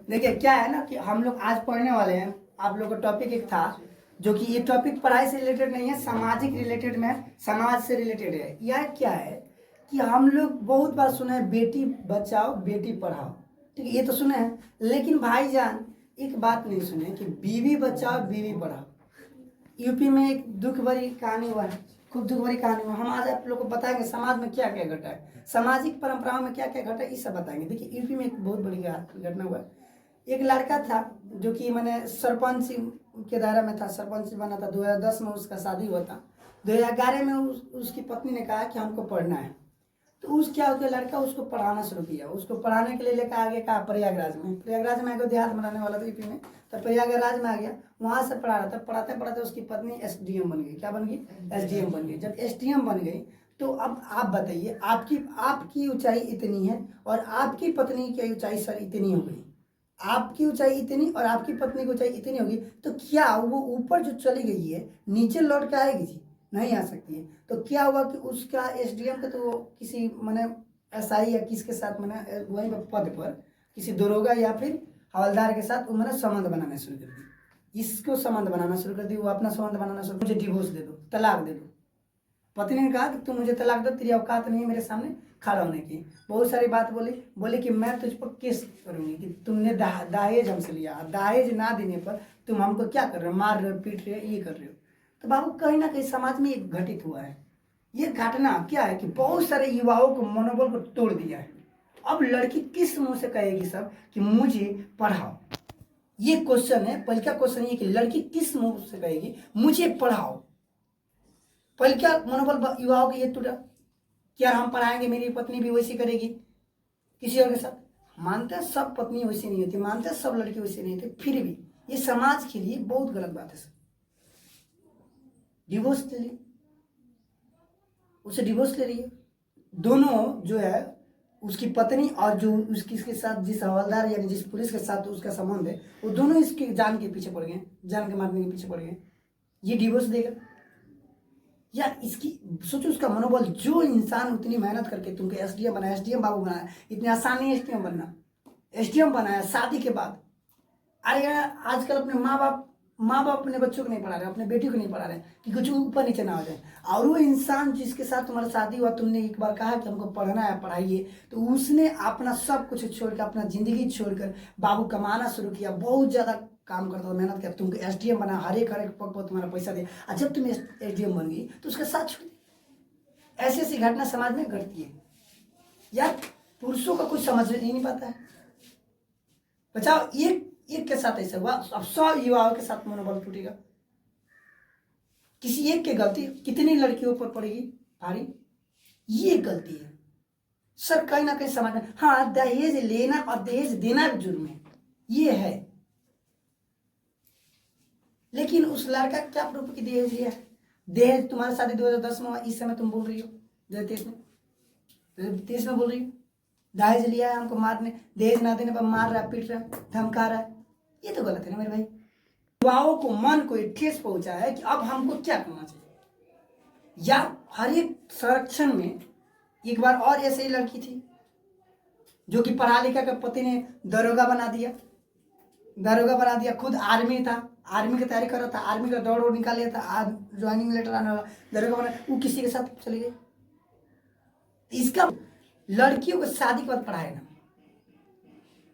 देखिए क्या है ना कि हम लोग आज पढ़ने वाले हैं। आप लोग का टॉपिक एक था जो कि ये टॉपिक पढ़ाई से रिलेटेड नहीं है, सामाजिक रिलेटेड में, समाज से रिलेटेड है। यह क्या है कि हम लोग बहुत बार सुने हैं बेटी बचाओ बेटी पढ़ाओ, ठीक है, ये तो सुने हैं। लेकिन भाईजान एक बात नहीं सुने कि बीवी बचाओ बीवी पढ़ाओ। यूपी में एक दुख भरी कहानी हुआ है, खूब दुख भरी कहानी हुआ। हम आज आप लोग को बताएंगे समाज में क्या क्या घटा है, सामाजिक परंपराओं में क्या क्या घटा है, ये सब बताएंगे। देखिए यूपी में एक बहुत बड़ी घटना हुआ है। एक लड़का था जो कि मैंने सरपंच के दायरा में था, सरपंच बना था। 2010 में उसका शादी हुआ था। 2011 में उसकी पत्नी ने कहा कि हमको पढ़ना है। तो उस क्या हो गया, लड़का उसको पढ़ाना शुरू किया। उसको पढ़ाने के लिए लेकर आगे कहा प्रयागराज में। प्रयागराज में आगे देहात बनाने वाला था यूपी में, तो प्रयागराज में आ गया। वहाँ से पढ़ा रहा था। पढ़ाते पढ़ाते उसकी पत्नी एसडीएम बन गई। क्या बन गई? एसडीएम बन गई। जब एसडीएम बन गई तो अब आप बताइए, आपकी ऊंचाई इतनी है और आपकी पत्नी की ऊंचाई सर इतनी हो गई, आपकी ऊंचाई इतनी और आपकी पत्नी की ऊंचाई इतनी होगी, तो क्या वो ऊपर जो चली गई है नीचे लौट के आएगी जी? नहीं आ सकती है। तो क्या हुआ कि उसका एसडीएम का तो किसी मैंने एसआई या किसके साथ मैंने वहीं पद पर किसी दरोगा या फिर हवलदार के साथ उन्होंने संबंध बनाना शुरू कर दी। इसको संबंध बनाना शुरू कर दी, वो अपना संबंध बनाना शुरू, मुझे डिवोर्स दे दो, तलाक दे दो। पत्नी ने कहा कि तुम मुझे तलाक दो, तेरी औकात नहीं है मेरे सामने खड़ा होने की। बहुत सारी बात बोली कि मैं तुझ पर केस करूंगी कि तुमने दहेज हमसे लिया, दहेज ना देने पर तुम हमको क्या कर रहे हो, मार रहे हो, पीट रहे हो, ये कर रहे हो। तो बाबू कहीं ना कहीं समाज में एक घटित हुआ है। ये घटना क्या है कि बहुत सारे युवाओं को मनोबल को तोड़ दिया है। अब लड़की किस मुंह से कहेगी सब कि मुझे पढ़ाओ? ये क्वेश्चन है। पहले का क्वेश्चन ये कि लड़की किस मुंह से कहेगी मुझे पढ़ाओ? पहले क्या मनोबल युवाओं के ये टूटा कि यार हम पढ़ाएंगे, मेरी पत्नी भी वैसी करेगी किसी और के साथ। मानते हैं सब पत्नी वैसी नहीं होती, मानते हैं सब लड़की वैसी नहीं होती, फिर भी ये समाज के लिए बहुत गलत बात है सर। डिवोर्स ले ली, उसे डिवोर्स ले रही है। दोनों जो है उसकी पत्नी और जो उसके साथ जिस हवलदार यानी जिस पुलिस के साथ उसका संबंध है, वो दोनों इसकी जान के पीछे पड़ गए, जान के मारने के पीछे पड़ गए। ये डिवोर्स देगा यार? इसकी सोचो उसका मनोबल। जो इंसान उतनी मेहनत करके तुमको एसडीएम बनाया, एसडीएम बाबू बनाया, इतनी आसान नहीं एसडीएम बनना। एसडीएम बनाया शादी के बाद। अरे यार आजकल अपने माँ बाप अपने बच्चों को नहीं पढ़ा रहे, अपने बेटी को नहीं पढ़ा रहे कि कुछ ऊपर नीचे ना हो जाए। और वो इंसान जिसके साथ तुम्हारा शादी हुआ, तुमने एक बार कहा कि हमको पढ़ना है, पढ़ाइए, तो उसने अपना सब कुछ छोड़कर, अपना जिंदगी छोड़कर बाबू कमाना शुरू किया। बहुत ज्यादा काम करता था, मेहनत किया, तुमको एसडीएम बना, हर एक पग पर तुम्हारा पैसा दे। और जब तुम एसडीएम बन गई तो उसका साथ छोड़ दिया। ऐसी ऐसी घटना समाज में घटती है यार। पुरुषों का कुछ समझ ही नहीं पाता है। बचाओ एक के साथ ऐसा हुआ, अब 100 युवाओं के साथ मनोबल टूटेगा। किसी एक की गलती कितनी लड़कियों पर पड़ेगी भारी? ये गलती है सर। कहीं ना कहीं समाज में हाँ दहेज लेना और दहेज देना भी जुर्म है, ये है। लेकिन उस लड़का क्या प्रूफ की दहेज लिया? दहेज तुम्हारे शादी 2010 में, इस समय तुम बोल रही हो 2023 में बोल रही हो दहेज लिया है हमको मारने, दहेज ना देने पर मार रहा, पीट रहा, धमका रहा है। ये तो गलत है ना मेरे भाई। युवाओं को मन को ठेस पहुंचा है कि अब हमको क्या करना चाहिए। या हर एक संरक्षण में एक बार और ऐसे ही लड़की थी जो कि पढ़ा लिखा कर पति ने दरोगा बना दिया, खुद आर्मी था, आर्मी की तैयारी कर रहा था, आर्मी का दौड़ निकाल लिया था, ज्वाइनिंग लेटर आने वाला, दरोगा बना, वो किसी के साथ चली गई। इसका लड़कियों को शादी के बाद पढ़ाए ना,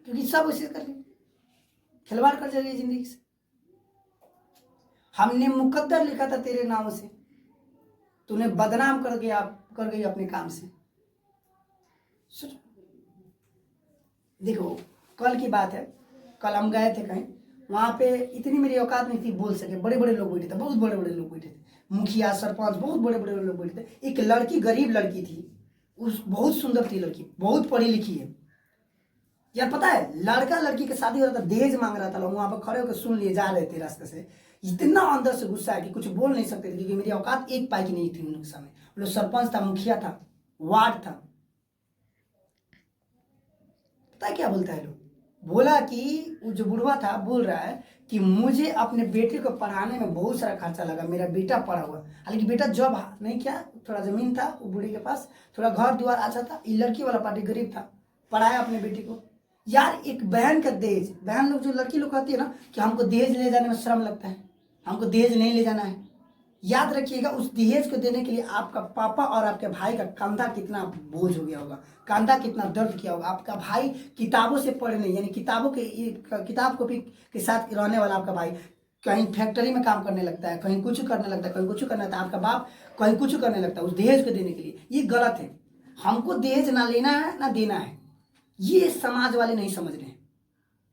क्योंकि सब उसे कर रही, खिलवाड़ कर जा रही है जिंदगी से। हमने मुकद्दर लिखा था तेरे नाम से, तूने बदनाम कर गई अपने काम से। देखो कल की बात है, कल हम गए थे कहीं, वहां पे इतनी मेरी औकात नहीं थी बोल सके, बड़े बड़े लोग बैठे थे, बहुत बड़े बड़े लोग बैठे थे, मुखिया सरपंच, बहुत बड़े बड़े लोग बैठे थे। एक लड़की, गरीब लड़की थी, उस बहुत सुंदर थी लड़की, बहुत पढ़ी लिखी है यार। पता है लड़का लड़की की शादी हो रहा था, दहेज मांग रहा था, लोग वहां पर खड़े होकर सुन लिए जा रहे थे रास्ते से। इतना अंदर से गुस्सा है कि कुछ बोल नहीं सकते थे, क्योंकि मेरी औकात एक पाई की नहीं थी उन लोग के सामने। वो लोग सरपंच था, मुखिया था, वार्ड था। पता है क्या बोलता है लोग? बोला कि वो जो बुढ़वा था बोल रहा है कि मुझे अपने बेटे को पढ़ाने में बहुत सारा खर्चा लगा, मेरा बेटा पढ़ा हुआ, हालांकि बेटा जॉब नहीं किया, थोड़ा जमीन था वो बूढ़ी के पास, थोड़ा घर द्वार अच्छा था, ये लड़की वाला पार्टी गरीब था, पढ़ाया अपने बेटी को। यार एक बहन का दहेज, बहन लोग जो लड़की लोग कहती है ना कि हमको दहेज ले जाने में शर्म लगता है, हमको दहेज नहीं ले जाना है, याद रखिएगा उस दहेज को देने के लिए आपका पापा और आपके भाई का कंधा कितना बोझ हो गया होगा, कंधा कितना दर्द किया होगा। आपका भाई किताबों से पढ़ने, यानी किताबों के किताब कॉपी के साथ रहने वाला आपका भाई कहीं फैक्ट्री में काम करने लगता है, कहीं कुछ करने लगता है, कहीं कुछ करने लगता है। आपका बाप कहीं कुछ करने लगता है उस दहेज को देने के लिए। ये गलत है। हमको दहेज ना लेना है ना देना है, ये समाज वाले नहीं समझ रहे हैं।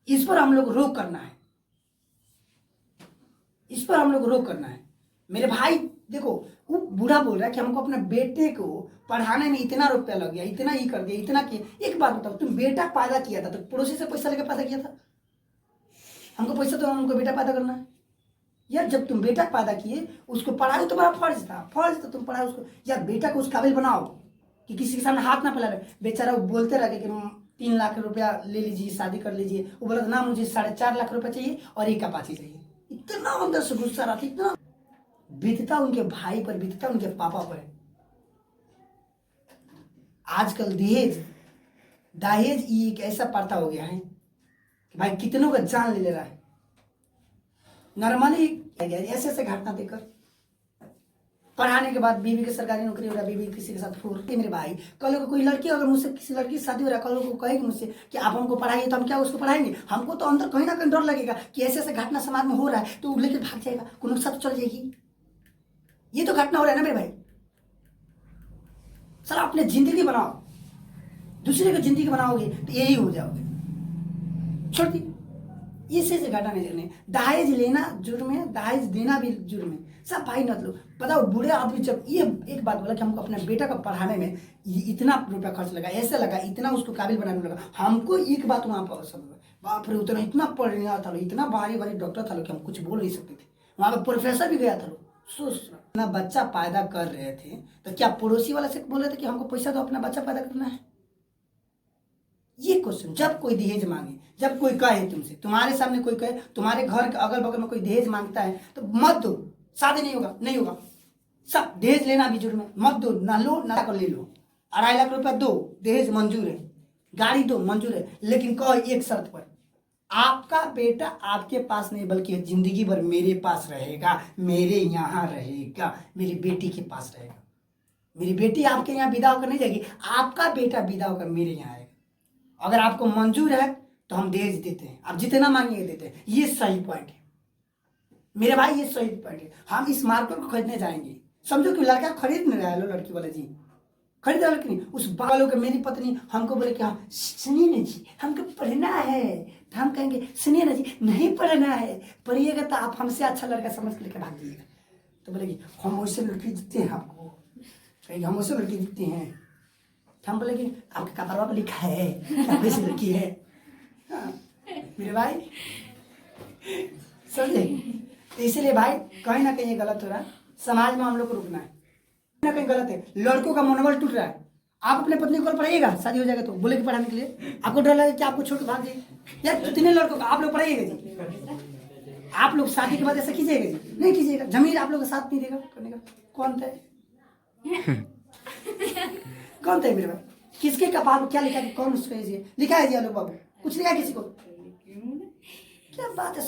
इस पर हम लोग रोक करना है, इस पर हम लोग रोक करना है। मेरे भाई देखो, वो बूढ़ा बोल रहा है कि हमको अपने बेटे को पढ़ाने में इतना रुपया लग गया, इतना ही कर दिया, इतना किया। एक बात बताओ, तुम बेटा पैदा किया था तो पड़ोसी से पैसा लेकर पैदा किया था? हमको पैसा तो हमको बेटा पैदा करना है यार। जब तुम बेटा पैदा किए उसको पढ़ाओ, तुम्हारा फर्ज था, फर्ज था तुम पढ़ाओ उसको यार। बेटा को उस काबिल बनाओ कि किसी के सामने हाथ ना फैला रहे। बेचारा वो बोलते रहे कि 3 लाख रुपया ले लीजिए, शादी कर लीजिए। वो बोला ना मुझे 4.5 लाख रुपया चाहिए और एक अपाची चाहिए। इतना अंदर से गुस्सा रहा, इतना बीतता उनके भाई पर, बीतता उनके पापा पर। आजकल दहेज ये एक ऐसा प्रथा हो गया है कि भाई कितनों का जान ले रहा है। नॉर्मली ऐसे ऐसे घटना देखकर पढ़ाने के बाद बीवी की सरकारी नौकरी हो रहा है, बीवी किसी के साथ फोड़ती। मेरे भाई कल को कोई लड़की, अगर मुझसे किसी लड़की की शादी हो रहा है, कल को कहेगी मुझसे कि आप हमको पढ़ाइए, तो हम क्या उसको पढ़ाएंगे? हमको तो अंदर कहीं ना कहीं डर लगेगा कि ऐसे ऐसे घटना समाज में हो रहा है, तो लेकर भाग जाएगा, कोनो सब चल जाएगी। ये तो घटना हो रहा है ना मेरे भाई। सर अपने जिंदगी बनाओ, दूसरे की जिंदगी बनाओगे तो यही हो जाओगे। छोड़ दी, इससे घाटा नहीं करने। दहेज लेना जुर्म है, दहेज देना भी जुर्म है। सब भाई मत लो। बताओ बूढ़े आदमी जब ये एक बात बोला कि हमको अपने बेटा को पढ़ाने में इतना रुपया खर्च लगा, ऐसे लगा, इतना उसको काबिल बनाने में लगा। हमको एक बात वहाँ पर समझ, बाप रे उतना इतना पढ़ने था लो, इतना भारी भारी डॉक्टर था लो कि हम कुछ बोल नहीं सकते थे। वहाँ पर प्रोफेसर भी गया था लो। सोच, अपना बच्चा पैदा कर रहे थे तो क्या पड़ोसी वाला से बोले थे कि हमको पैसा दो अपना बच्चा पैदा करना है? ये क्वेश्चन जब कोई दहेज मांगे, जब कोई कहे तुमसे, तुम्हारे सामने कोई कहे, तुम्हारे घर के अगल बगल में कोई दहेज मांगता है तो मत दो। शादी नहीं होगा, नहीं होगा। सब दहेज लेना भी जुर्म है, मत दो। ना लो ना कर ले लो। 2.5 लाख रुपया दो, दहेज मंजूर है। गाड़ी दो, मंजूर है, लेकिन कहो एक शर्त पर, आपका बेटा आपके पास नहीं बल्कि जिंदगी भर मेरे पास रहेगा, मेरे यहाँ रहेगा, मेरी बेटी के पास रहेगा। मेरी बेटी आपके यहाँ विदा होकर नहीं जाएगी, आपका बेटा विदा होकर मेरे यहाँ आएगा। अगर आपको मंजूर है तो हम दहेज देते हैं, आप जितना मांगिए देते हैं। ये सही पॉइंट है मेरे भाई, ये सही पॉइंट है। हम इस मार्केट को खरीदने जाएंगे, समझो कि लड़का खरीद नहीं रहा है, लो लड़की वाला जी खरीद रहा, लेकिन उस बालों के मेरी पत्नी हमको बोले कि हाँ सुनिए ना जी हमको पढ़ना है, तो हम कहेंगे सुनिए ना जी नहीं पढ़ना है, पढ़िएगा तो आप हमसे अच्छा लड़का समझ के लेकर भाग जाइएगा। तो बोलेगी हम वैसे लड़की दिखते हैं आपको, कहेंगे हम वैसे लड़की दिखते हैं। हम बोलेंगे आपके कपड़वा पर लिखा है वैसी लड़की है। हाँ, मेरे भाई समझे? तो इसलिए भाई कहीं ना कहीं ये गलत हो रहा है, समाज में हम लोग को रुकना है। कहीं ना कहीं गलत है, लड़कों का मनोबल टूट रहा है। आप अपने पत्नी को पढ़ाइएगा, शादी हो जाएगा तो बोले कि पढ़ाने के लिए, आपको डर लगे कि आपको छोड़ के भाग जाए यार। कितने लड़कों का आप लोग पढ़ाइएगा जी? आप लोग शादी के बाद ऐसा कीजिएगा जी? नहीं कीजिएगा। जमीन आप लोग का साथ नहीं देगा करने का। कौन था कौन था मेरे भाई? किसके कपाल पर क्या लिखा है? कौन उसको लिखा है जी? लोग बाबू कुछ लिखा है किसी को? क्या बात है।